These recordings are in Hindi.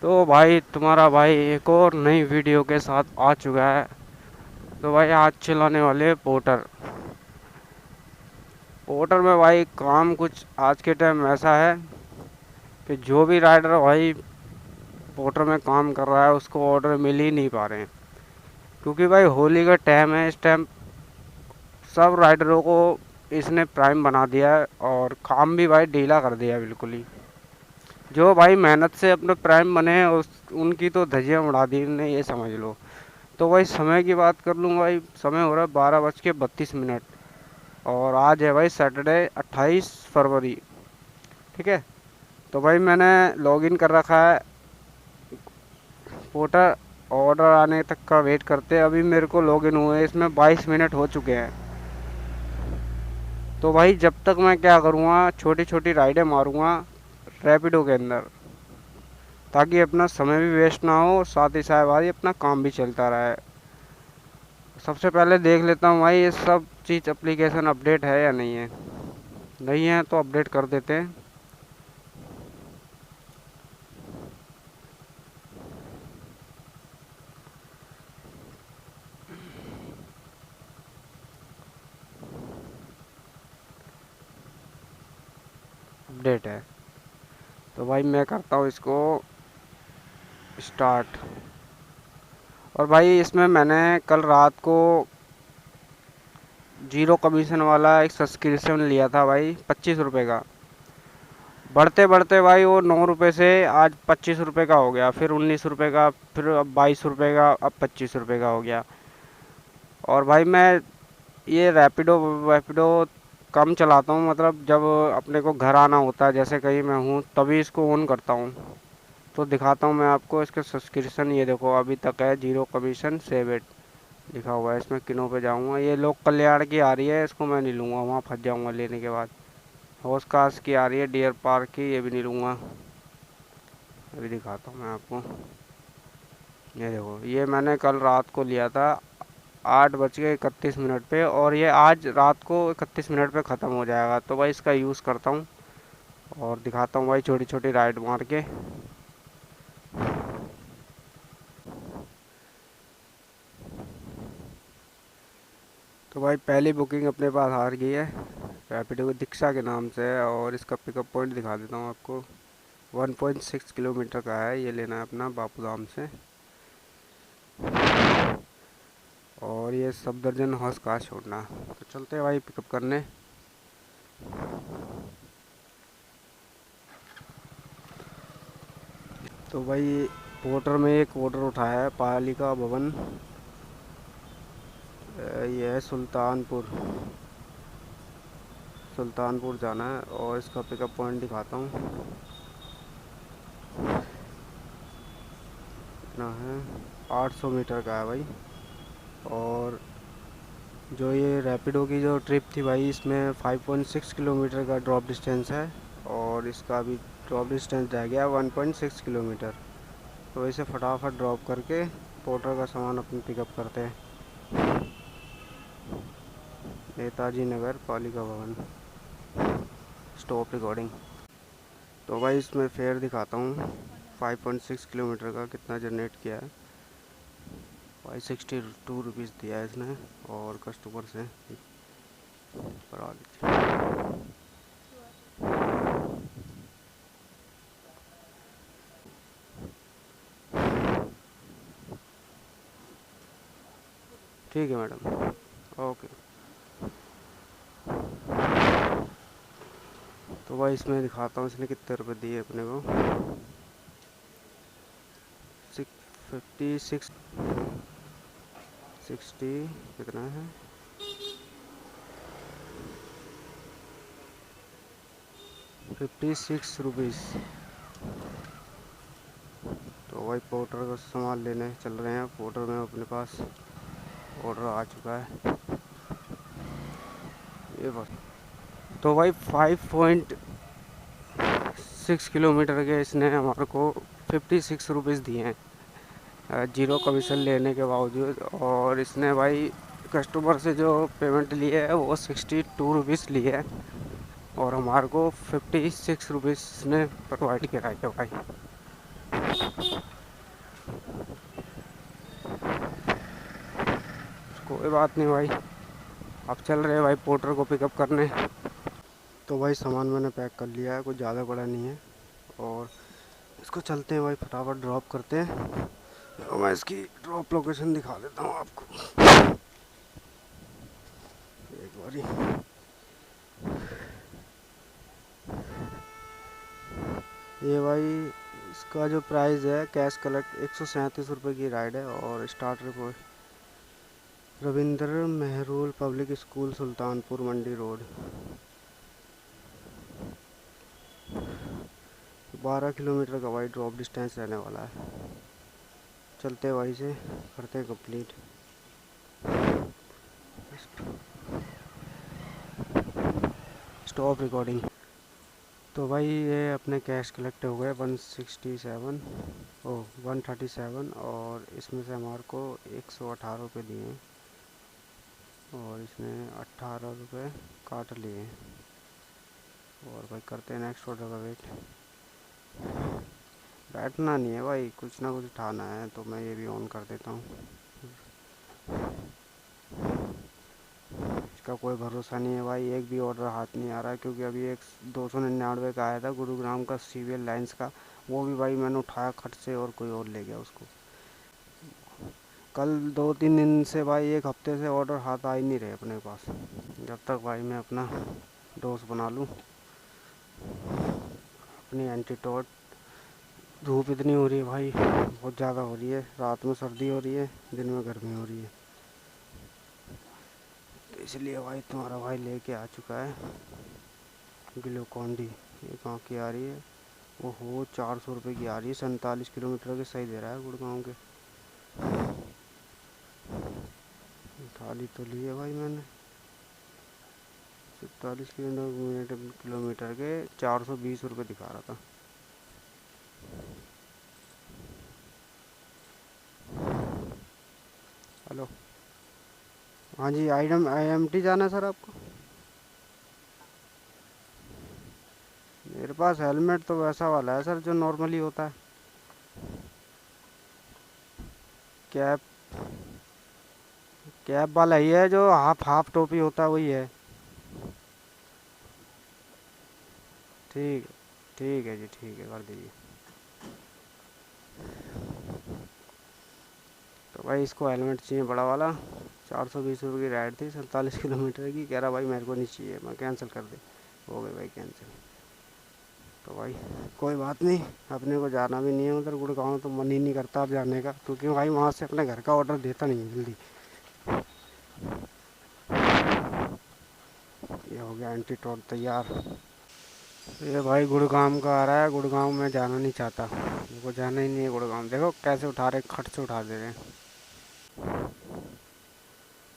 तो भाई तुम्हारा भाई एक और नई वीडियो के साथ आ चुका है। तो भाई आज चलाने वाले पोर्टर। पोर्टर में भाई काम कुछ आज के टाइम ऐसा है कि जो भी राइडर भाई पोर्टर में काम कर रहा है उसको ऑर्डर मिल ही नहीं पा रहे हैं। क्योंकि भाई होली का टाइम है, इस टाइम सब राइडरों को इसने प्राइम बना दिया है और काम भी भाई ढीला कर दिया है बिल्कुल ही। जो भाई मेहनत से अपने प्राइम बने हैं उस उनकी तो धज्जियां उड़ा दी इनने, ये समझ लो। तो भाई समय की बात कर लूँ भाई, समय हो रहा है 12:32। और आज है भाई सैटरडे 28 फरवरी। ठीक है। तो भाई मैंने लॉगिन कर रखा है पोर्टर। ऑर्डर आने तक का वेट करते हैं। अभी मेरे को लॉगिन हुए इसमें 22 मिनट हो चुके हैं। तो भाई जब तक मैं क्या करूँगा, छोटी छोटी राइडें मारूँगा रैपिडो के अंदर, ताकि अपना समय भी वेस्ट ना हो और साथ ही साथ भाई अपना काम भी चलता रहे। सबसे पहले देख लेता हूँ भाई ये सब चीज़ एप्लीकेशन अपडेट है या नहीं है। नहीं है तो अपडेट कर देते हैं। अपडेट है तो भाई मैं करता हूँ इसको स्टार्ट। और भाई इसमें मैंने कल रात को जीरो कमीशन वाला एक सब्सक्रिप्शन लिया था भाई, 25 रुपये का। बढ़ते बढ़ते भाई वो 9 रुपये से आज 25 रुपये का हो गया, फिर 19 रुपये का, फिर अब 22 रुपये का, अब 25 रुपये का हो गया। और भाई मैं ये रैपिडो वैपिडो कम चलाता हूँ, मतलब जब अपने को घर आना होता है, जैसे कहीं मैं हूँ तभी इसको ऑन करता हूँ। तो दिखाता हूँ मैं आपको इसके सब्सक्रिप्शन। ये देखो अभी तक है जीरो कमीशन सेव इट लिखा हुआ है। इसमें किनों पे जाऊँगा, ये लोक कल्याण की आ रही है, इसको मैं नहीं लूँगा, वहाँ फंस जाऊँगा लेने के बाद। हौस खास की आ रही है, डियर पार्क की, ये भी नहीं लूँगा। अभी दिखाता हूँ मैं आपको। ये देखो ये मैंने कल रात को लिया था 8:31 पे, और ये आज रात को 31 मिनट पे ख़त्म हो जाएगा। तो भाई इसका यूज़ करता हूँ और दिखाता हूँ भाई छोटी छोटी राइड मार के। तो भाई पहली बुकिंग अपने पास आ गई है, रैपिडो दीक्षा के नाम से है। और इसका पिकअप पॉइंट दिखा देता हूँ आपको। 1.6 किलोमीटर का है, ये लेना है अपना बापू धाम से। और ये सफदरजंग हौस का छोड़ना। तो चलते हैं भाई पिकअप करने। तो भाई पोर्टर में एक ऑर्डर उठाया है, पालिका भवन। ये है सुल्तानपुर जाना है। और इसका पिकअप पॉइंट दिखाता हूँ, कितना है, 800 मीटर का है भाई। और जो ये रैपिडो की जो ट्रिप थी भाई, इसमें 5.6 किलोमीटर का ड्रॉप डिस्टेंस है। और इसका भी ड्रॉप डिस्टेंस रह गया 1.6 किलोमीटर। तो इसे फटाफट ड्रॉप करके पोर्टर का सामान अपन पिकअप करते हैं। नेताजी नगर पालिका भवन। Stop recording. तो भाई इसमें फेयर दिखाता हूँ, 5.6 किलोमीटर का कितना जनरेट किया है भाई। 62 रुपीज़ दिया है इसने। और कस्टमर से करा लीजिए। ठीक है मैडम, ओके। तो भाई इसमें दिखाता हूँ इसने कितने रुपए दिए अपने को। 56 60 कितना है, 56 रुपीज़। तो भाई पोर्टर का सामान लेने चल रहे हैं। पोर्टर में अपने पास ऑर्डर आ चुका है, ये बस। तो भाई 5.6 किलोमीटर के इसने हमारे को 56 रुपीज़ दिए हैं, जीरो कमीशन लेने के बावजूद। और इसने भाई कस्टमर से जो पेमेंट लिए है वो 62 रुपीज़ लिए है। और हमारे को 56 रुपीज़ ने प्रोवाइड कराई है भाई। कोई बात नहीं भाई, अब चल रहे भाई पोर्टर को पिकअप करने। तो भाई सामान मैंने पैक कर लिया है, कुछ ज़्यादा बड़ा नहीं है, और इसको चलते हैं भाई फटाफट ड्रॉप करते हैं। तो मैं इसकी ड्रॉप लोकेशन दिखा देता हूँ आपको एक बारी। ये भाई इसका जो प्राइस है कैश कलेक्ट 137 रुपये की राइड है, और स्टार्टर को रविंद्र मेहरूल पब्लिक स्कूल सुल्तानपुर मंडी रोड। 12 किलोमीटर का भाई ड्रॉप डिस्टेंस रहने वाला है। चलते भाई से करते हैं कंप्लीट। Stop recording. तो भाई ये अपने कैश कलेक्ट हो गए 137, और इसमें से हमारे को 118 रुपये दिए, और इसने 18 रुपये काट लिए। और भाई करते हैं नेक्स्ट ऑर्डर का वेट। बैठना नहीं है भाई, कुछ ना कुछ उठाना है, तो मैं ये भी ऑन कर देता हूँ। इसका कोई भरोसा नहीं है भाई, एक भी ऑर्डर हाथ नहीं आ रहा है, क्योंकि अभी एक 299 का आया था गुरुग्राम का सीवीएल लाइंस का, वो भी भाई मैंने उठाया खट से और कोई और ले गया उसको। कल 2-3 दिन से भाई, एक हफ्ते से ऑर्डर हाथ आ ही नहीं रहे अपने पास। जब तक भाई मैं अपना डोज बना लूँ अपनी एंटीटोड। धूप इतनी हो रही है भाई, बहुत ज़्यादा हो रही है, रात में सर्दी हो रही है, दिन में गर्मी हो रही है, तो इसलिए भाई तुम्हारा भाई लेके आ चुका है ग्लूकॉन-डी। ये कहाँ की आ रही है? वो हो 400 रुपये की आ रही है, 47 किलोमीटर के सही दे रहा है गुड़गांव के। थाली तो ली है भाई मैंने, 47 किलोमीटर के 420 रुपये दिखा रहा था। हेलो, हाँ जी, IMT जाना है सर आपको? मेरे पास हेलमेट तो वैसा वाला है सर जो नॉर्मली होता है। कैप कैप वाला ही है, जो हाफ हाफ टोपी होता है वही है। ठीक ठीक है जी, ठीक है, कर दीजिए। तो भाई इसको हेलमेट चाहिए बड़ा वाला, 420 रुपये की राइड थी, 47 किलोमीटर की, कह रहा भाई मेरे को नहीं चाहिए, मैं कैंसिल कर दे। हो गई भाई कैंसिल। तो भाई कोई बात नहीं, अपने को जाना भी नहीं है उधर गुड़गांव, तो मन ही नहीं करता अब जाने का, क्योंकि भाई वहाँ से अपने घर का ऑर्डर देता नहीं है जल्दी। ये हो गया एंटीटोड तैयार। ये भाई गुड़गांव का आ रहा है, गुड़गांव में जाना नहीं चाहता, मेरे को जाना ही नहीं है गुड़गांव। देखो कैसे उठा रहे, खट से उठा दे रहे हैं।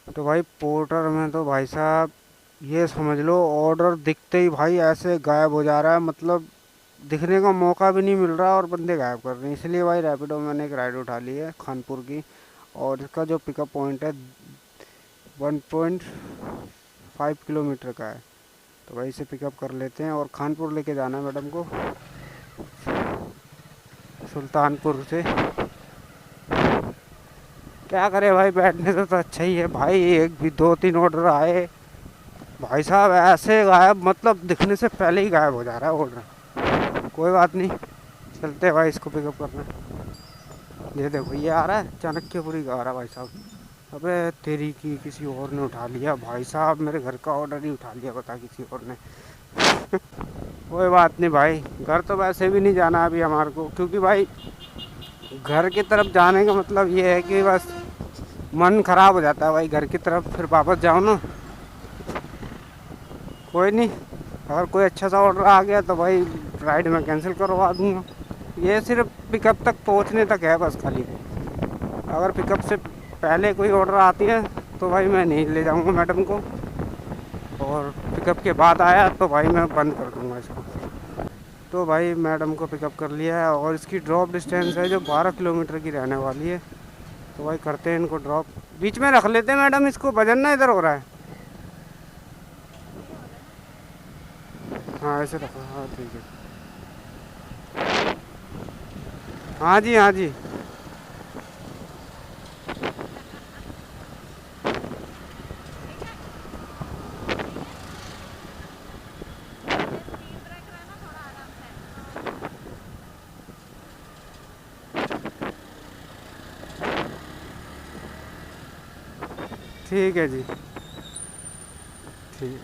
तो भाई पोर्टर में तो भाई साहब ये समझ लो, ऑर्डर दिखते ही भाई ऐसे गायब हो जा रहा है, मतलब दिखने का मौका भी नहीं मिल रहा और बंदे गायब कर रहे हैं। इसलिए भाई रैपिडो में मैंने एक राइड उठा ली है खानपुर की, और इसका जो पिकअप पॉइंट है 1.5 किलोमीटर का है। तो भाई इसे पिकअप कर लेते हैं, और खानपुर लेके जाना है मैडम को, सुल्तानपुर से। क्या करे भाई, बैठने से तो अच्छा ही है भाई। एक भी 2-3 ऑर्डर आए भाई साहब ऐसे गायब, मतलब दिखने से पहले ही गायब हो जा रहा है ऑर्डर। कोई बात नहीं, चलते हैं भाई इसको पिकअप करना। ये देखो ये आ रहा है, चाणक्यपुरी का आ रहा है भाई साहब। अबे तेरी की, किसी और ने उठा लिया भाई साहब, मेरे घर का ऑर्डर ही उठा लिया, बता किसी और ने। कोई बात नहीं भाई, घर तो वैसे भी नहीं जाना अभी हमारे को, क्योंकि भाई घर की तरफ जाने का मतलब ये है कि बस मन खराब हो जाता है भाई घर की तरफ, फिर वापस जाओ ना। कोई नहीं, अगर कोई अच्छा सा ऑर्डर आ गया तो भाई राइड में कैंसिल करवा दूँगा। ये सिर्फ पिकअप तक पहुंचने तक है बस खाली। अगर पिकअप से पहले कोई ऑर्डर आती है तो भाई मैं नहीं ले जाऊंगा मैडम को, और पिकअप के बाद आया तो भाई मैं बंद कर दूंगा इसको। तो भाई मैडम को पिकअप कर लिया है, और इसकी ड्रॉप डिस्टेंस है जो 12 किलोमीटर की रहने वाली है। तो भाई करते हैं इनको ड्रॉप, बीच में रख लेते हैं मैडम इसको, वजन ना इधर हो रहा है। हाँ ऐसे रखो, हाँ ठीक है। हाँ जी, हाँ जी। ठीक है जी। ठीक,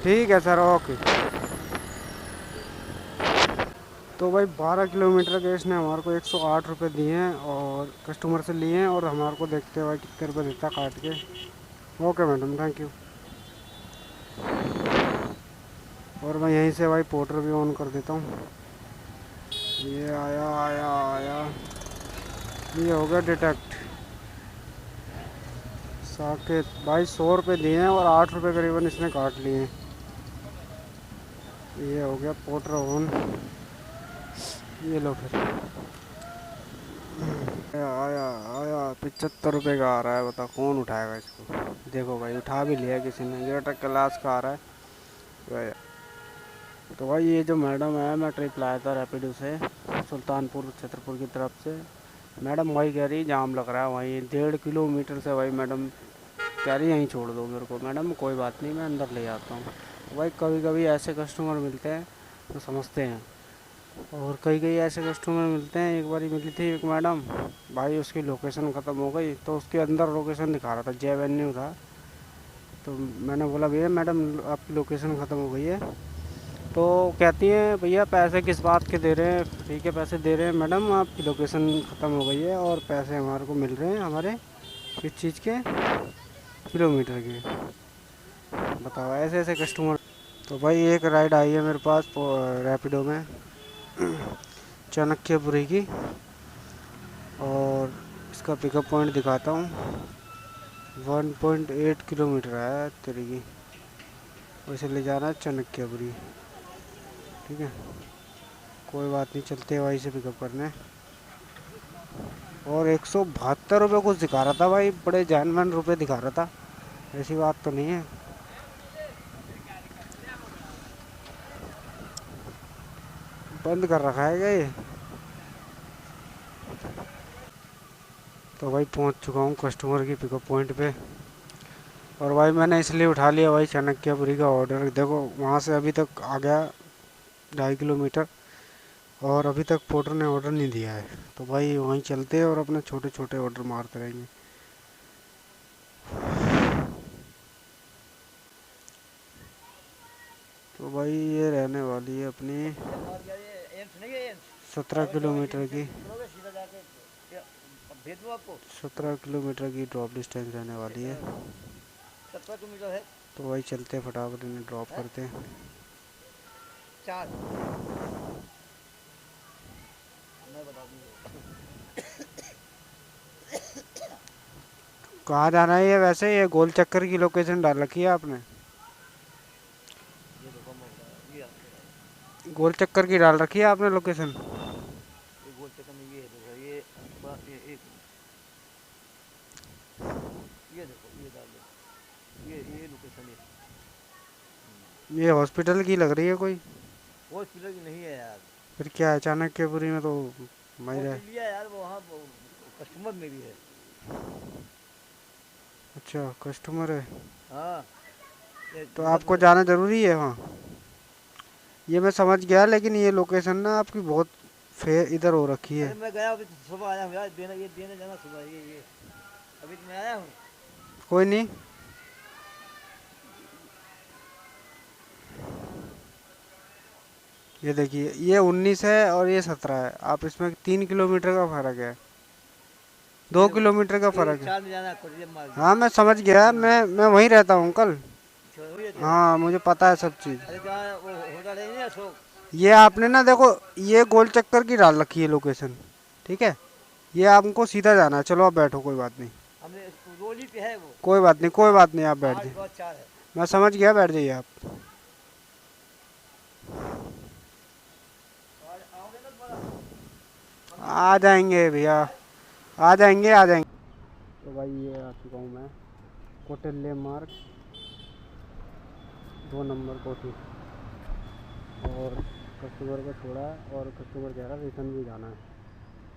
ठीक है सर, ओके। तो भाई 12 किलोमीटर के इसने हमारे को 108 रुपये दिए हैं और कस्टमर से लिए हैं, और हमारे को देखते हैं भाई कितने रुपये देता है काट के। Okay madam, thank you. और मैं यहीं से भाई पोर्टर भी ऑन कर देता हूँ। ये आया आया आया, ये हो गया डिटेक्ट। साकेत भाई 100 रुपये दिए हैं और 8 रुपये करीबन इसने काट लिए हैं। ये हो गया पोर्टर ऑन। ये लो फिर। आया आया 75 रुपये का आ रहा है, बता कौन उठाएगा इसको। देखो भाई उठा भी लिया किसी ने, ये ट्रक क्लास का आ रहा है। तो भाई ये जो मैडम है, मैं ट्रिप लाया था रैपिडो से सुल्तानपुर छतरपुर की तरफ से। मैडम वही कह रही जाम लग रहा है वहीं 1.5 किलोमीटर से। भाई मैडम कह रही यहीं छोड़ दो मेरे को। मैडम कोई बात नहीं, मैं अंदर ले जाता हूँ। तो भाई कभी कभी ऐसे कस्टमर मिलते हैं तो समझते हैं, और कई कई ऐसे कस्टमर मिलते हैं। एक बारी मिली थी एक मैडम, भाई उसकी लोकेशन ख़त्म हो गई, तो उसके अंदर लोकेशन दिखा रहा था, जे एवेन्यू था। तो मैंने बोला भैया मैडम आपकी लोकेशन ख़त्म हो गई है। तो कहती हैं भैया पैसे किस बात के दे रहे हैं। ठीक है पैसे दे रहे हैं मैडम, आपकी लोकेशन ख़त्म हो गई है और पैसे हमारे को मिल रहे हैं हमारे किस चीज़ के, किलोमीटर के। बताओ ऐसे ऐसे कस्टमर। तो भाई एक राइड आई है मेरे पास रैपिडो में चाणक्यपुरी की, और इसका पिकअप पॉइंट दिखाता हूँ। 1.8 किलोमीटर है तेरी की, वैसे ले जाना है चाणक्यपुरी। ठीक है कोई बात नहीं, चलते हैं भाई से पिकअप करने। और 172 रुपये कुछ दिखा रहा था भाई, बड़े जानमान रुपये दिखा रहा था, ऐसी बात तो नहीं है। बंद कर रखा है क्या ये। तो भाई पहुंच चुका हूँ कस्टमर की पिकअप पॉइंट पे। और भाई मैंने इसलिए उठा लिया भाई चाणक्यपुरी का ऑर्डर। देखो वहाँ से अभी तक आ गया 2.5 किलोमीटर, और अभी तक पोर्टर ने ऑर्डर नहीं दिया है। तो भाई वहीं चलते हैं और अपने छोटे छोटे ऑर्डर मारते रहेंगे। तो भाई ये रहने वाली है अपनी 17 किलोमीटर की, 17 किलोमीटर की ड्रॉप डिस्टेंस रहने वाली है। 17 किलोमीटर है। तो भाई चलते फटाफट इन्हें ड्रॉप करते हैं। चार मैं बता दूंगा। कहाँ जाना है ये वैसे, ये गोल चक्कर की लोकेशन डाल रखी है आपने। ये देखो मैं बता रहा हूँ, ये आपको गोल चक्कर की डाल रखी है आपने लोकेशन। ये गोल चक्कर में ये है, देखो ये ये एक ये देखो ये डाल दो, ये लोकेशन है। ये हॉस्पिटल की लग रही है कोई। हॉस्पिटल की नहीं है यार, फिर क्या है चाणक्यपुरी में तो मजा है। ऑस्ट्रेलिया यार, वो वहाँ कस्टमर में भी है। अच्छा कस्टमर है, हाँ तो आपको जाना ज़रूरी है वहाँ। ये मैं समझ गया, लेकिन ये लोकेशन ना आपकी बहुत फेर इधर हो रखी अरे है। मैं गया अभी तो सुबह आया हूँ यार, देने जाना सुबह, ये अभी तो मैं आया हूँ। कोई नहीं, ये देखिए ये 19 है और ये 17 है, आप इसमें 3 किलोमीटर का फ़र्क है, 2 किलोमीटर का फ़र्क है। चार में जाना कोरिया मार्ग। हाँ मैं समझ गया, मैं वहीं रहता हूँ अंकल। हाँ मुझे पता है सब चीज़। अरे जहाँ वो होटल है ना अशोक। ये आपने ना देखो, ये गोल चक्कर की डाल रखी है लोकेशन, ठीक है। ये आपको सीधा जाना है, चलो आप बैठो, कोई बात नहीं। हमने रोली पे है वो। कोई बात नहीं, कोई बात नहीं, आप बैठ 8 जाइए। बहुत 4 है। मैं समझ गया, बैठ जाइए आप। आ जाएंगे भैया, आ जाएंगे आ जाएंगे। तो भाई ये आ चुका हूँ मैं कोटल्ले मार्ग 2 नंबर कोठी, और कस्टमर को छोड़ा और कस्टमर कह रहा रिटर्न भी जाना है,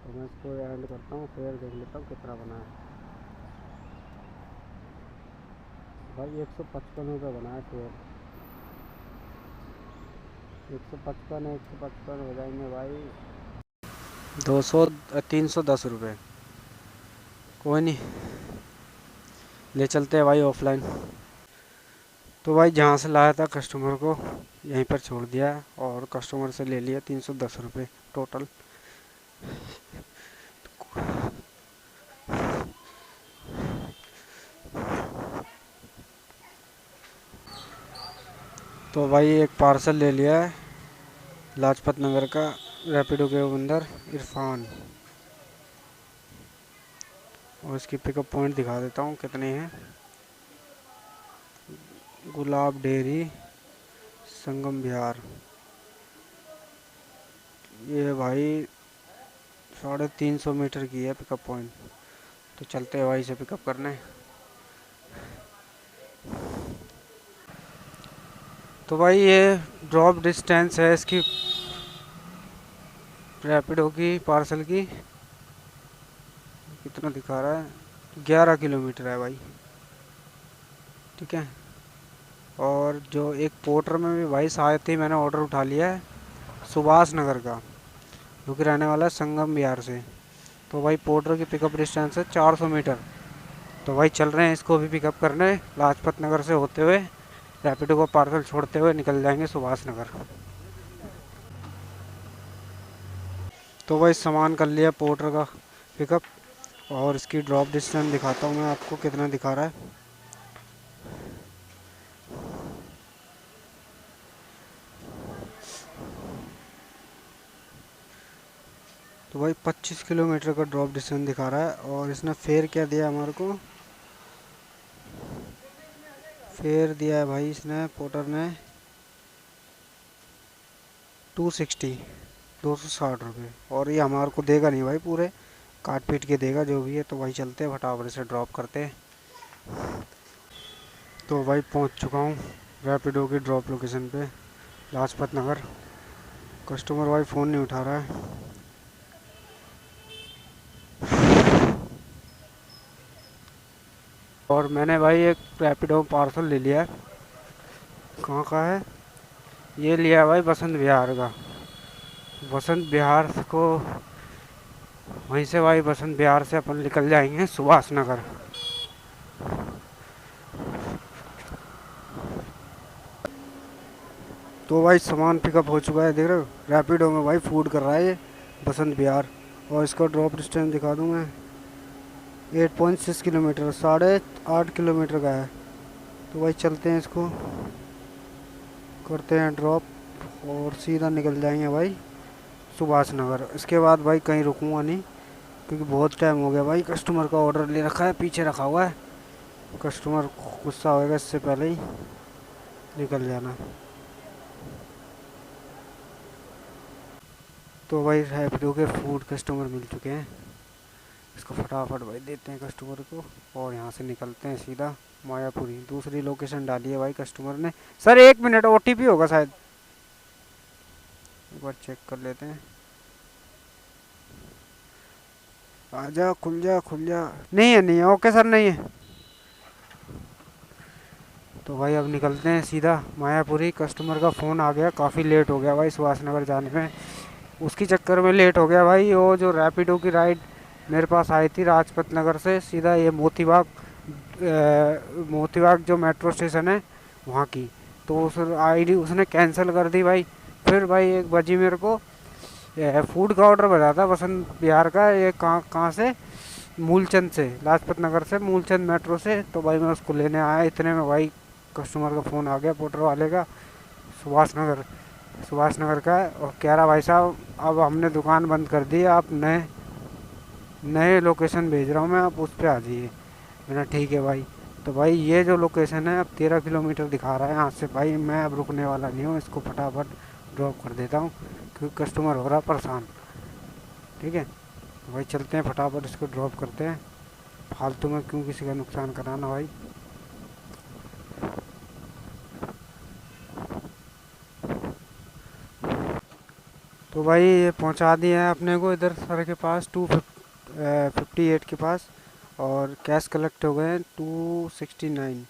तो मैं इसको एंड करता हूँ, फेयर देख लेता हूँ कितना बना है। भाई 155 बना है फेयर। 155 हो जाएंगे भाई 200 310 रुपये। कोई नहीं, ले चलते हैं भाई ऑफलाइन। तो भाई जहाँ से लाया था कस्टमर को यहीं पर छोड़ दिया और कस्टमर से ले लिया 310 रुपये टोटल। तो भाई एक पार्सल ले लिया है लाजपत नगर का, रैपिडो के अंदर इरफान। और इसकी पिकअप पॉइंट दिखा देता हूँ कितने हैं। गुलाब डेयरी, संगम विहार। ये भाई 350 मीटर की है पिकअप पॉइंट। तो चलते हैं भाई से पिकअप करने। तो भाई ये ड्रॉप डिस्टेंस है इसकी रैपिडो की पार्सल की, कितना दिखा रहा है, 11 किलोमीटर है भाई। ठीक है। और जो एक पोर्टर में भी भाई साथ ही मैंने ऑर्डर उठा लिया है सुभाष नगर का, जो कि रहने वाला है संगम विहार से। तो भाई पोर्टर की पिकअप डिस्टेंस है 400 मीटर। तो भाई चल रहे हैं इसको भी पिकअप करने, लाजपत नगर से होते हुए रैपिडो को पार्सल छोड़ते हुए निकल जाएंगे सुभाष नगर। तो भाई सामान कर लिया पोर्टर का पिकअप, और इसकी ड्रॉप डिस्टेंस दिखाता हूँ मैं आपको कितना दिखा रहा है। तो भाई 25 किलोमीटर का ड्रॉप डिस्टेंस दिखा रहा है। और इसने फेयर क्या दिया हमारे को, फेयर दिया है भाई इसने पोर्टर ने 260 260 रुपये। और ये हमारे को देगा नहीं भाई, पूरे काट पीट के देगा जो भी है। तो भाई चलते हैं फटाफट से ड्रॉप करते हैं। तो भाई पहुंच चुका हूँ रैपिडो की ड्रॉप लोकेशन पे, लाजपत नगर। कस्टमर भाई फ़ोन नहीं उठा रहा है। और मैंने भाई एक रैपिडो पार्सल ले लिया है। कहाँ का है ये, लिया है भाई बसंत विहार का। बसंत विहार को वहीं से भाई बसंत विहार से अपन निकल जाएंगे सुभाष नगर। तो भाई सामान पिकअप हो चुका है, देख रहे हो रैपिडो में भाई फूड कर रहा है ये बसंत विहार। और इसका ड्रॉप डिस्टेंस दिखा दूँ मैं, 8.6 किलोमीटर, 8.5 किलोमीटर का है। तो भाई चलते हैं इसको करते हैं ड्रॉप और सीधा निकल जाएंगे भाई सुभाष नगर। इसके बाद भाई कहीं रुकूंगा नहीं, क्योंकि बहुत टाइम हो गया भाई। कस्टमर का ऑर्डर ले रखा है, पीछे रखा हुआ है, कस्टमर गुस्सा होएगा, इससे पहले ही निकल जाना। तो भाई रैपिडो के फूड कस्टमर मिल चुके हैं, इसको फटाफट भाई देते हैं कस्टमर को और यहाँ से निकलते हैं सीधा मायापुरी। दूसरी लोकेशन डाली है भाई कस्टमर ने। सर 1 मिनट, ओटीपी होगा शायद, एक बार चेक कर लेते हैं। आजा, खुल जा खुल जा। नहीं है, नहीं है, ओके सर नहीं है। तो भाई अब निकलते हैं सीधा मायापुरी। कस्टमर का फ़ोन आ गया, काफ़ी लेट हो गया भाई सुभाष नगर जाने में, उसकी चक्कर में लेट हो गया भाई। वो जो रैपिडो की राइड मेरे पास आई थी राजपत नगर से सीधा ये मोतीबाग जो मेट्रो स्टेशन है वहाँ की, तो उस आईडी उसने कैंसिल कर दी भाई। फिर भाई 1 बजे मेरे को फूड का ऑर्डर बजा था बसंत विहार का। ये कहाँ कहाँ से, मूलचंद से, लाजपत नगर से मूलचंद मेट्रो से। तो भाई मैं उसको लेने आया, इतने में भाई कस्टमर का फ़ोन आ गया पोर्टर वाले का, सुभाष नगर का है। और कह रहा भाई साहब अब हमने दुकान बंद कर दी, आप नए नए लोकेशन भेज रहा हूँ मैं, आप उस पर आ जाइए। मैंने ठीक है भाई। तो भाई ये जो लोकेशन है अब 13 किलोमीटर दिखा रहा है यहाँ से। भाई मैं अब रुकने वाला नहीं हूँ, इसको फटाफट ड्रॉप कर देता हूँ क्योंकि कस्टमर हो रहा परेशान। ठीक है, तो भाई चलते हैं फटाफट इसको ड्रॉप करते हैं, फालतू में क्यों किसी का नुकसान कराना भाई। तो भाई ये पहुंचा दिया है अपने को इधर सर के पास 258 के पास। और कैश कलेक्ट हो गए 269।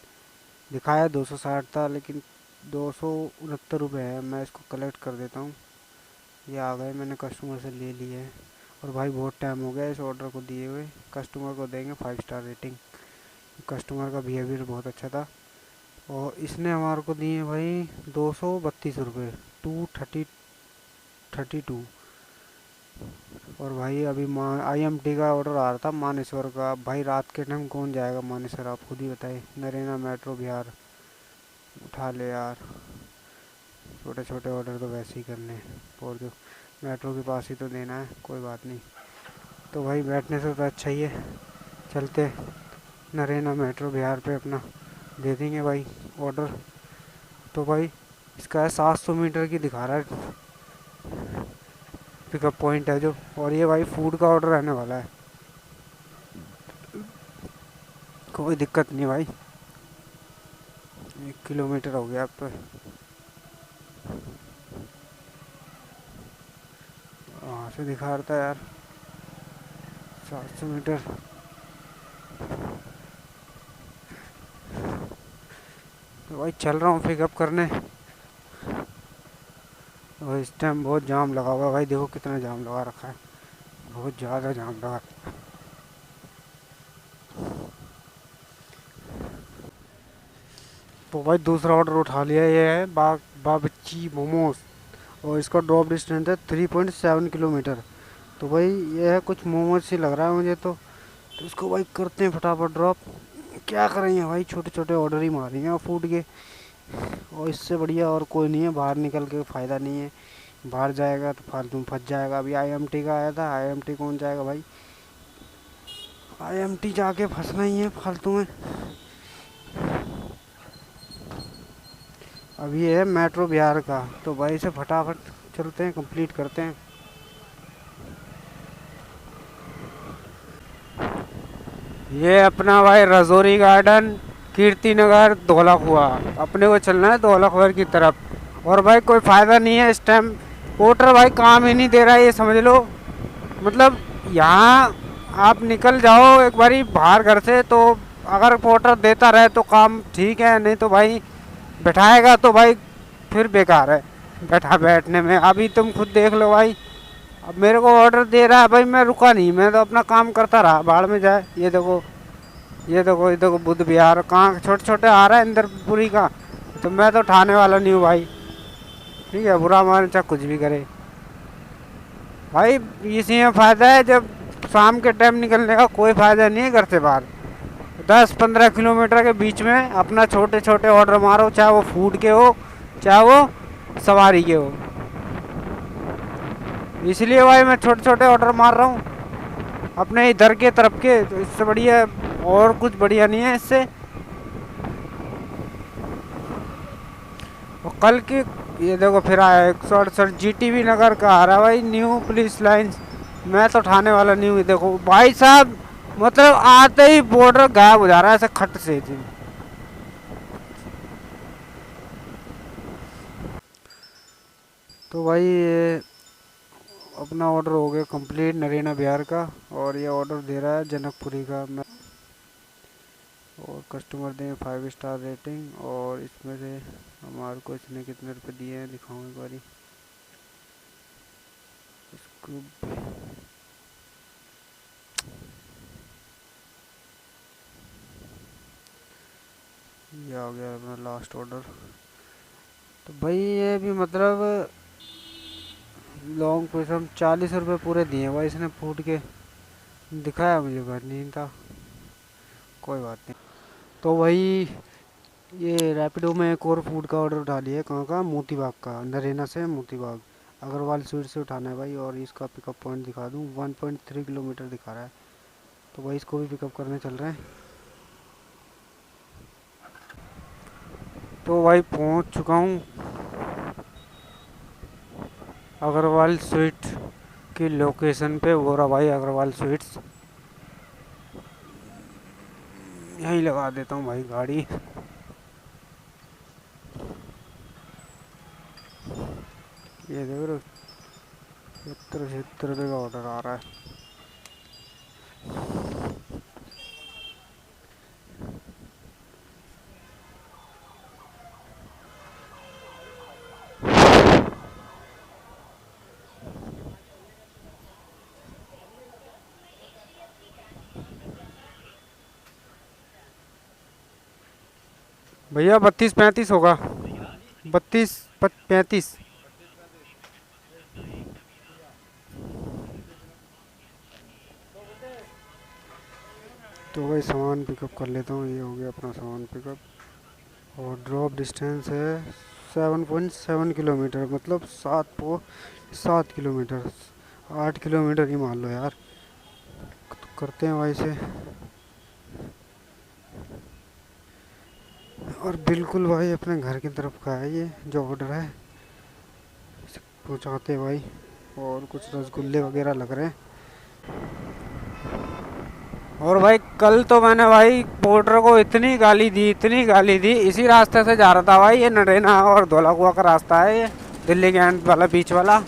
दिखाया 260 था लेकिन 269 रुपये है। मैं इसको कलेक्ट कर देता हूँ। ये आ गए, मैंने कस्टमर से ले लिए हैं। और भाई बहुत टाइम हो गया इस ऑर्डर को दिए हुए। कस्टमर को देंगे 5 स्टार रेटिंग। कस्टमर का बिहेवियर बहुत अच्छा था। और इसने हमारे को दिए भाई 232 रुपये, 232। और भाई अभी IMT का ऑर्डर आ रहा था मानेसर का। भाई रात के टाइम कौन जाएगा मानेसर, आप खुद ही बताइए। नरेना मेट्रो बिहार उठा ले यार। छोटे छोटे ऑर्डर तो वैसे ही करने हैं, और जो मेट्रो के पास ही तो देना है, कोई बात नहीं। तो भाई बैठने से तो अच्छा ही है। चलते नरेना मेट्रो बिहार पे अपना दे देंगे भाई ऑर्डर। तो भाई इसका है 700 मीटर की दिखा रहा है पिकअप पॉइंट है जो। और ये भाई फूड का ऑर्डर रहने वाला है, कोई दिक्कत नहीं भाई। 1 किलोमीटर हो गया अब तो। वहाँ से दिखा रहा था यार 700 मीटर। तो भाई चल रहा हूँ पिकअप करने। और इस टाइम बहुत जाम लगा हुआ है भाई, देखो कितना जाम लगा रखा है, बहुत ज़्यादा जाम लगा। तो भाई दूसरा ऑर्डर उठा लिया, ये है बाबची मोमोज। और इसका ड्रॉप डिस्टेंस है 3.7 किलोमीटर। तो भाई ये है कुछ मोमोज से लग रहा है मुझे तो इसको भाई करते हैं फटाफट ड्रॉप। क्या करेंगे भाई, छोटे छोटे ऑर्डर ही मारेंगे फूड के। और इससे बढ़िया और कोई नहीं है, बाहर निकल के फ़ायदा नहीं है। बाहर जाएगा तो फालतू में फंस जाएगा। अभी IMT का आया था, IMT कौन जाएगा भाई, IMT जाके फंसना ही है फालतू में। अभी ये है मेट्रो बिहार का, तो भाई इसे फटाफट चलते हैं, कंप्लीट करते हैं। ये अपना भाई रजौरी गार्डन, कीर्ति नगर, धौला कुआं। अपने को चलना है धौला कुआं की तरफ। और भाई कोई फ़ायदा नहीं है इस टाइम, पोर्टर भाई काम ही नहीं दे रहा है, ये समझ लो। मतलब यहाँ आप निकल जाओ एक बारी बाहर घर से, तो अगर पोर्टर देता रहे तो काम ठीक है, नहीं तो भाई बैठाएगा तो भाई फिर बेकार है बैठने में। अभी तुम खुद देख लो भाई, अब मेरे को ऑर्डर दे रहा है भाई, मैं रुका नहीं, मैं तो अपना काम करता रहा, बाहर में जाए। ये देखो, ये देखो, ये देखो बुद्ध विहार कहाँ छोटे छोटे आ रहा है इंद्रपुरी का। तो मैं तो उठाने वाला नहीं हूँ भाई, ठीक है, बुरा मान चाहे कुछ भी करे भाई। इसी में फ़ायदा है, जब शाम के टाइम निकलने का कोई फ़ायदा नहीं है घर से बाहर। 10-15 किलोमीटर के बीच में अपना छोटे छोटे ऑर्डर मारो, चाहे वो फूड के हो चाहे वो सवारी के हो। इसलिए भाई मैं छोटे छोटे ऑर्डर मार रहा हूँ अपने इधर के तरफ के। तो इससे बढ़िया और कुछ बढ़िया नहीं है इससे। और कल की ये देखो फिर आया 168 GTV नगर का आ रहा है भाई, न्यू पुलिस लाइन्स। मैं तो उठाने वाला नहीं हूँ। देखो भाई साहब, मतलब आते ही बॉर्डर गायब हो जा रहा है ऐसे खट से थी। तो भाई ये अपना ऑर्डर हो गया कंप्लीट नरेना बिहार का। और ये ऑर्डर दे रहा है जनकपुरी का। मैं और कस्टमर दें 5 स्टार रेटिंग। और इसमें से हमारे को इसने कितने रुपए दिए हैं दिखाऊँ एक बारी इसको। ये आ गया अपना लास्ट ऑर्डर। तो भाई ये भी मतलब लॉन्ग पैसे हम 40 रुपये पूरे दिए भाई इसने फूड के। दिखाया मुझे भर नहीं था, कोई बात नहीं। तो भाई ये रैपिडो में एक और फूड का ऑर्डर उठा लिया। कहाँ का, मोती बाग का, नरेना से मोती बाग अग्रवाल स्वीट से उठाना है भाई। और इसका पिकअप पॉइंट दिखा दूँ, 1.3 किलोमीटर दिखा रहा है। तो भाई इसको भी पिकअप करने चल रहे हैं। तो भाई पहुंच चुका हूँ अग्रवाल स्वीट की लोकेशन पे। वो रहा भाई अग्रवाल स्वीट्स। यहीं लगा देता हूँ भाई गाड़ी। ये देख रहे हो, ₹76 का ऑर्डर आ रहा है। भैया 32-35 होगा। 32-35। तो भाई सामान पिकअप कर लेता हूँ। ये हो गया अपना सामान पिकअप। और ड्रॉप डिस्टेंस है 7.7 किलोमीटर, मतलब 7 किलोमीटर, 8 किलोमीटर ही मान लो यार। तो करते हैं भाई से। और बिल्कुल भाई अपने घर की तरफ का है ये जो ऑर्डर है, इसे पहुँचाते हैं भाई। और कुछ रसगुल्ले वगैरह लग रहे हैं। और भाई कल तो मैंने भाई पोर्टर को इतनी गाली दी, इतनी गाली दी। इसी रास्ते से जा रहा था भाई, ये नरेना और धौलाकुआ का रास्ता है ये, दिल्ली के एंड वाला बीच वाला।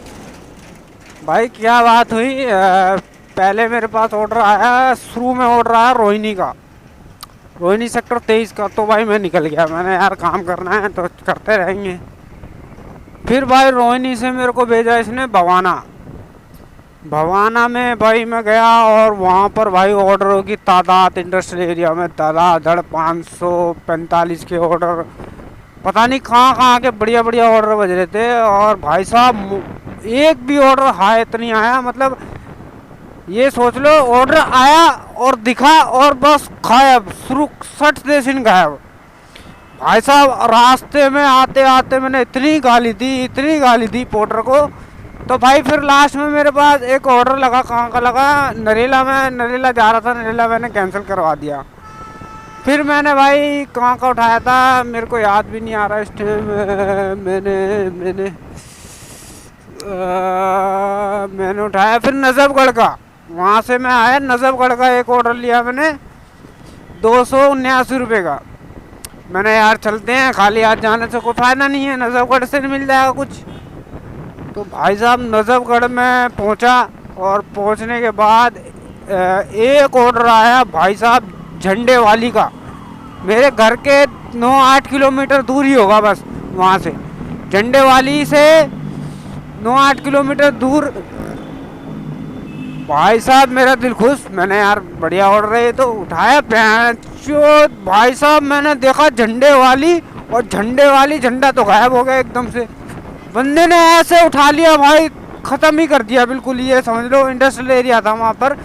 भाई क्या बात हुई, पहले मेरे पास ऑर्डर आया, शुरू में ऑर्डर आया रोहिणी का, रोहिणी सेक्टर 23 का। तो भाई मैं निकल गया, मैंने यार काम करना है तो करते रहेंगे। फिर भाई रोहिणी से मेरे को भेजा इसने भवाना। भवाना में भाई मैं गया और वहाँ पर भाई ऑर्डरों की तादाद इंडस्ट्रियल एरिया में धड़ाधड़ 545 के ऑर्डर, पता नहीं कहाँ कहाँ के बढ़िया बढ़िया ऑर्डर बज रहे थे। और भाई साहब एक भी ऑर्डर हाई इतनी आया, मतलब ये सोच लो ऑर्डर आया और दिखा और बस गायब, शुरू सट से सीन गायब। भाई साहब रास्ते में आते आते मैंने इतनी गाली दी, इतनी गाली दी पोर्टर को। तो भाई फिर लास्ट में मेरे पास एक ऑर्डर लगा, कहाँ का लगा, नरेला में, नरेला जा रहा था, नरेला मैंने कैंसिल करवा दिया। फिर मैंने भाई कहाँ का उठाया था मेरे को याद भी नहीं आ रहा इस टाइम। मैंने मैंने मैंने उठाया फिर नजफगढ़ का। वहाँ से मैं आया नजफगढ़ का, एक ऑर्डर लिया मैंने ₹279 का। मैंने यार चलते हैं, खाली हाथ जाने से कोई फायदा नहीं है, नजफगढ़ से मिल जाएगा कुछ। तो भाई साहब नजफगढ़ में पहुंचा और पहुंचने के बाद एक ऑर्डर आया भाई साहब झंडे वाली का। मेरे घर के 9-8 किलोमीटर दूर ही होगा बस वहाँ से, झंडे वाली से 9-8 किलोमीटर दूर। भाई साहब मेरा दिल खुश, मैंने यार बढ़िया ऑर्डर है तो उठाया। भाई साहब मैंने देखा झंडे वाली, और झंडे वाली झंडा तो गायब हो गया एकदम से। बंदे ने ऐसे उठा लिया भाई, खत्म ही कर दिया बिल्कुल। ये समझ लो इंडस्ट्रियल एरिया था वहाँ पर,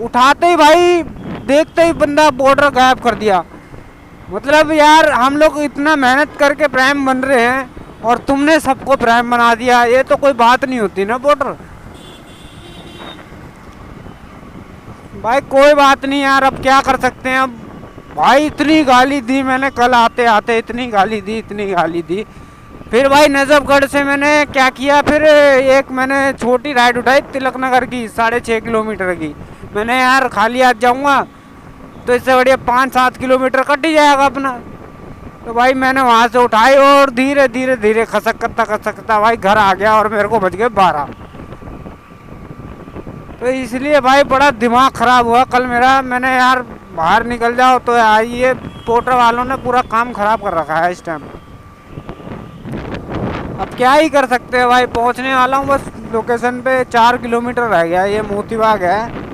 उठाते ही भाई देखते ही बंदा बॉर्डर गायब कर दिया। मतलब यार हम लोग इतना मेहनत करके प्राइम बन रहे हैं और तुमने सबको प्राइम बना दिया, ये तो कोई बात नहीं होती ना बॉर्डर। भाई कोई बात नहीं यार, अब क्या कर सकते हैं। अब भाई इतनी गाली दी मैंने कल आते आते, इतनी गाली दी, इतनी गाली दी। फिर भाई नजफगढ़ से मैंने क्या किया, फिर एक मैंने छोटी राइड उठाई तिलक नगर की 6.5 किलोमीटर की। मैंने यार खाली हाथ जाऊंगा तो इससे बढ़िया 5-7 किलोमीटर कट ही जाएगा अपना। तो भाई मैंने वहाँ से उठाई और धीरे धीरे धीरे खसकता भाई घर आ गया और मेरे को बज गए 12। तो इसलिए भाई बड़ा दिमाग खराब हुआ कल मेरा। मैंने यार बाहर निकल जाओ तो ये पोर्टर वालों ने पूरा काम खराब कर रखा है इस टाइम। अब क्या ही कर सकते हैं भाई, पहुंचने वाला हूँ बस लोकेशन पे, 4 किलोमीटर रह गया, ये मोतीबाग है।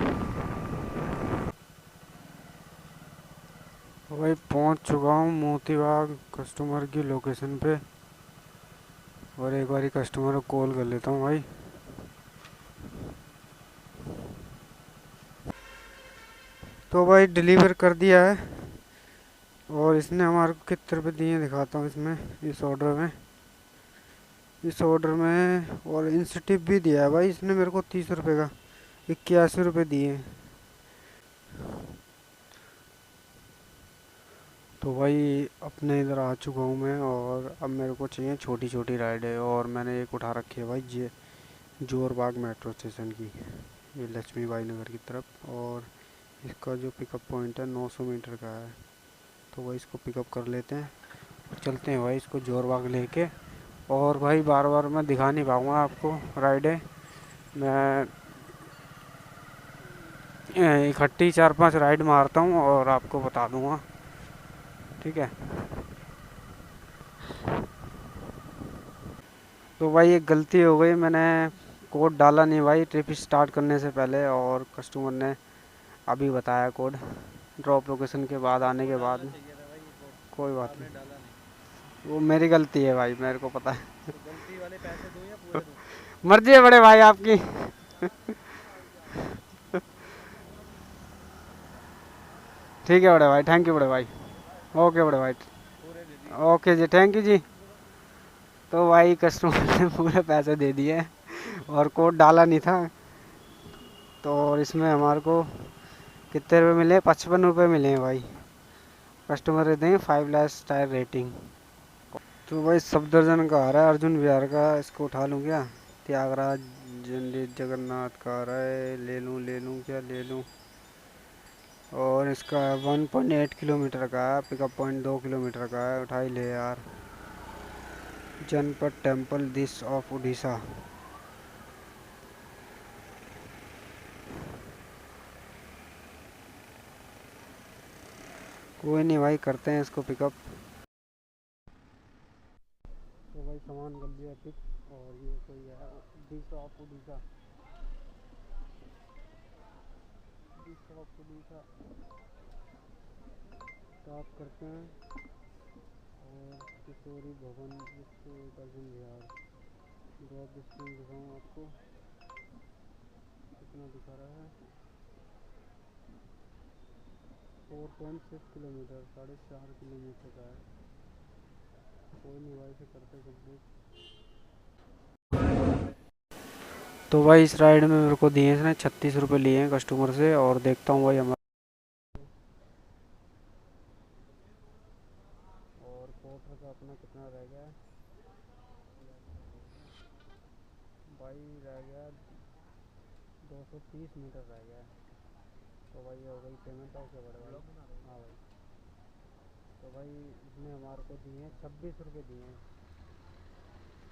तो भाई पहुंच चुका हूँ मोतीबाग कस्टमर की लोकेशन पे। और एक बारी कस्टमर को कॉल कर लेता हूँ भाई। तो भाई डिलीवर कर दिया है और इसने हमारे को कितने रुपये दिए दिखाता हूँ इसमें, इस ऑर्डर में और इंसेंटिव भी दिया है भाई इसने मेरे को 30 रुपये का, 81 रुपये दिए। तो भाई अपने इधर आ चुका हूँ मैं और अब मेरे को चाहिए छोटी छोटी राइड है। और मैंने एक उठा रखी है भाई जोरबाग मेट्रो स्टेशन की, ये लक्ष्मी बाई नगर की तरफ। और इसका जो पिकअप पॉइंट है 900 मीटर का है। तो भाई इसको पिकअप कर लेते हैं और चलते हैं भाई इसको जोरबाग लेके। और भाई बार बार मैं दिखा नहीं पाऊँगा आपको राइडें, मैं इकट्ठी 4-5 राइड मारता हूँ और आपको बता दूंगा, ठीक है। तो भाई एक गलती हो गई, मैंने कोड डाला नहीं भाई ट्रिप स्टार्ट करने से पहले, और कस्टमर ने अभी बताया कोड ड्रॉप लोकेशन के बाद, आने आपको के डालना बाद। चाहिए था भाई ये कोड, कोई बात आपने डाला नहीं। नहीं, वो मेरी गलती है भाई, मेरे को पता है। तो गलती वाले पैसे दूं या पूरे दूं? मर्जी है बड़े भाई आपकी। ठीक है बड़े भाई, थैंक यू बड़े भाई। ओके बड़े भाई। पूरे दे दिए। ओके जी, थैंक यू जी। तो भाई कस्टमर ने पूरे पैसे दे दिए और कोड डाला नहीं था, तो और इसमें हमारे को कितने रुपए मिले, 55 रुपये मिले हैं भाई। कस्टमर देते हैं 5 स्टार रेटिंग। तो भाई सफदरजंग का आ रहा है, अर्जुन विहार का, इसको उठा लूँ क्या? त्यागराज जगन्नाथ का आ रहा है, ले लूँ क्या ले लूँ? और इसका 1.8 किलोमीटर का है, पिकअप पॉइंट 2 किलोमीटर का है, उठा ही ले यार। जनपद टेम्पल दिस ऑफ उड़ीसा। कोई नहीं भाई, करते हैं इसको पिकअप। तो भाई सामान कर लिया पिक, और ये कोई है this of Orissa, this of Orissa start करते हैं। और किशोरी भवन अर्जुन विहार, ड्रॉप डिस्टेंस दिखाऊँ आपको, कितना दिखा रहा है? 4.6 किलोमीटर, 4.5 किलोमीटर का है। कोई नहीं भाई, से करते कंप्लीट। तो भाई इस राइड में मेरे को दिए इसने 36 रुपये लिए हैं कस्टमर से, और देखता हूँ भाई हमारा। और पोर्टर का अपना कितना रह गया भाई? रह गया 230 मीटर रह गया। तो भाई हो गई पेमेंट, ओके बड़े भाई। हाँ भाई, तो भाई इसने हमारे को दिए हैं 26 रुपये दिए हैं।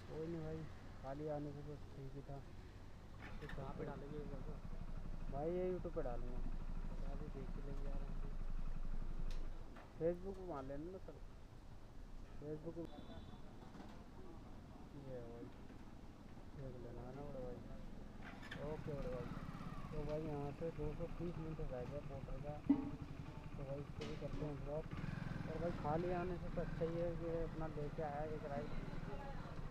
कोई नहीं भाई, खाली आने से तो ठीक ही था। तो कहाँ पे डालेंगे भाई? ये यूट्यूब पे डालूंगा, अभी देख के लेके जा रहे हैं। फेसबुक पे मान लेना ना सर, फेसबुक पे। ये है भाई, देख लेना है ना बड़े भाई। ओके बड़े भाई। तो भाई यहाँ से 230 मीटर रह गया पोर्टर का, तो भाई इसको भी करते हैं ड्रॉप। और भाई खाली आने से तो अच्छा ही है कि अपना लेके आया एक राइड,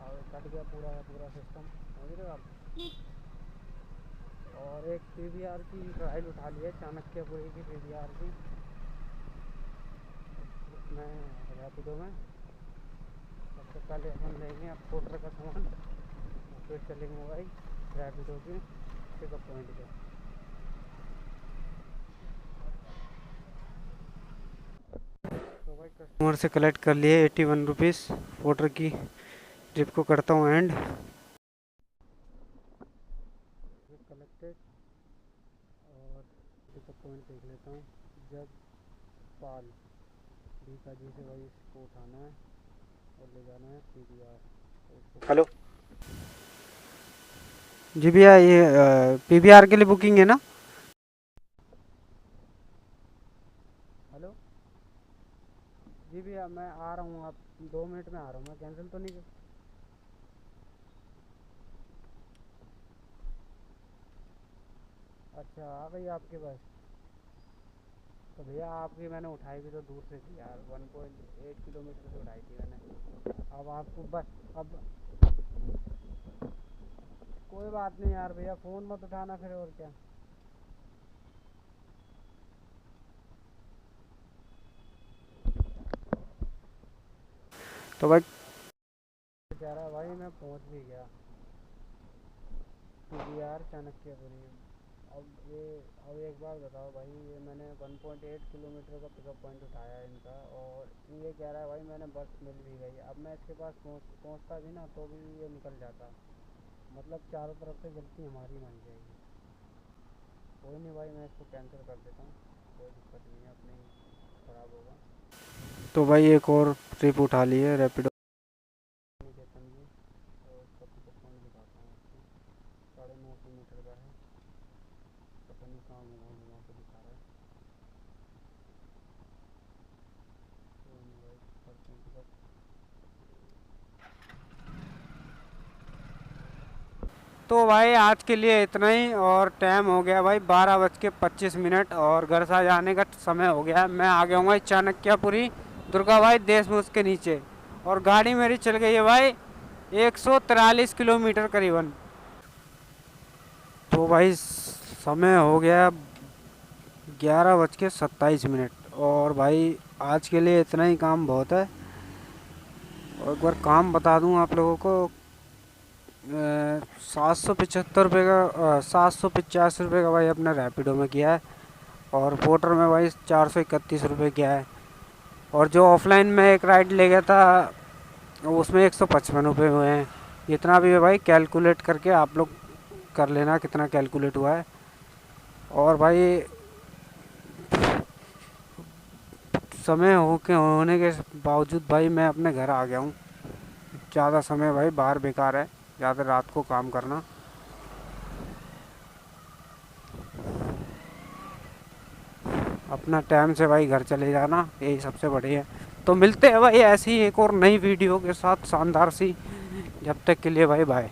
और कट गया पूरा का पूरा सिस्टम, समझ रहे हो आप। और एक पीवीआर की राइड उठा ली है, चाणक्यपुरी की पीवीआर की, उसमें रैपिडो में। सबसे पहले अपन लेंगे अब पोर्टर का सामान, फिर चलेंगे भाई रैपिडो की पिकअप पॉइंट पे। तो भाई कस्टमर से कलेक्ट कर लिए 81 रुपीज़ पोर्टर की। ट्रिप को करता हूँ एंड। कलेक्टेड, और पिकअप पॉइंट देख लेता हूँ। जगपाल बीका जी से भाई इसको उठाना है और ले जाना है पीवीआर। हेलो जी भैया, ये पीवीआर के लिए बुकिंग है ना? हेलो जी भैया, मैं आ रहा हूँ, आप 2 मिनट में आ रहा हूँ, मैं कैंसिल तो नहीं कर। अच्छा, आ गई आपके पास? तो भैया आपकी मैंने उठाई भी तो दूर से थी यार, 1.8 किलोमीटर से उठाई थी मैंने। अब आपको बस अब कोई बात नहीं यार भैया, फ़ोन मत उठाना फिर, और क्या। तो भाई कह रहा है भाई मैं पहुंच भी गया पीवीआर चाणक्यपुरी। अब एक बार बताओ भाई, ये मैंने 1.8 किलोमीटर का पिकअप पॉइंट उठाया है इनका, और ये कह रहा है भाई मैंने बस मिल भी गई। अब मैं इसके पास पहुंचता भी ना तो भी ये निकल जाता, मतलब चारों तरफ से गलती हमारी मान जाएगी। कोई नहीं भाई, मैं इसको कैंसिल कर देता हूँ, कोई दिक्कत नहीं है, अपने ही ख़राब होगा। तो भाई एक और ट्रिप उठा ली है रैपिडो निकेतन जी, और इसका पिकअप पॉइंट दिखाता हूँ आपको। 950 मीटर का है, पता नहीं कहाँ घुमा घुमा के दिखा रहा है। तो भाई करते हैं टिकट। तो भाई आज के लिए इतना ही, और टाइम हो गया भाई 12:25 और घर से जाने का समय हो गया। मैं आ गया हूँ चाणक्यपुरी दुर्गा भाई देशमुख के नीचे, और गाड़ी मेरी चल गई है भाई 143 किलोमीटर करीबन। तो भाई समय हो गया 11:27, और भाई आज के लिए इतना ही काम बहुत है। और एक बार काम बता दूं आप लोगों को, 775 रुपये का, 785 रुपये का भाई अपने रैपिडो में किया है, और पोर्टर में भाई 431 रुपये किया है। और जो ऑफलाइन में एक राइड ले गया था उसमें 155 रुपये हुए हैं। जितना भी है भाई कैलकुलेट करके आप लोग कर लेना कितना कैलकुलेट हुआ है। और भाई समय होने के बावजूद भाई मैं अपने घर आ गया हूँ। ज़्यादा समय भाई बाहर बेकार है, ज़्यादा रात को काम करना। अपना टाइम से भाई घर चले जाना, यही सबसे बढ़िया है। तो मिलते हैं भाई ऐसी एक और नई वीडियो के साथ शानदार सी। जब तक के लिए भाई बाय।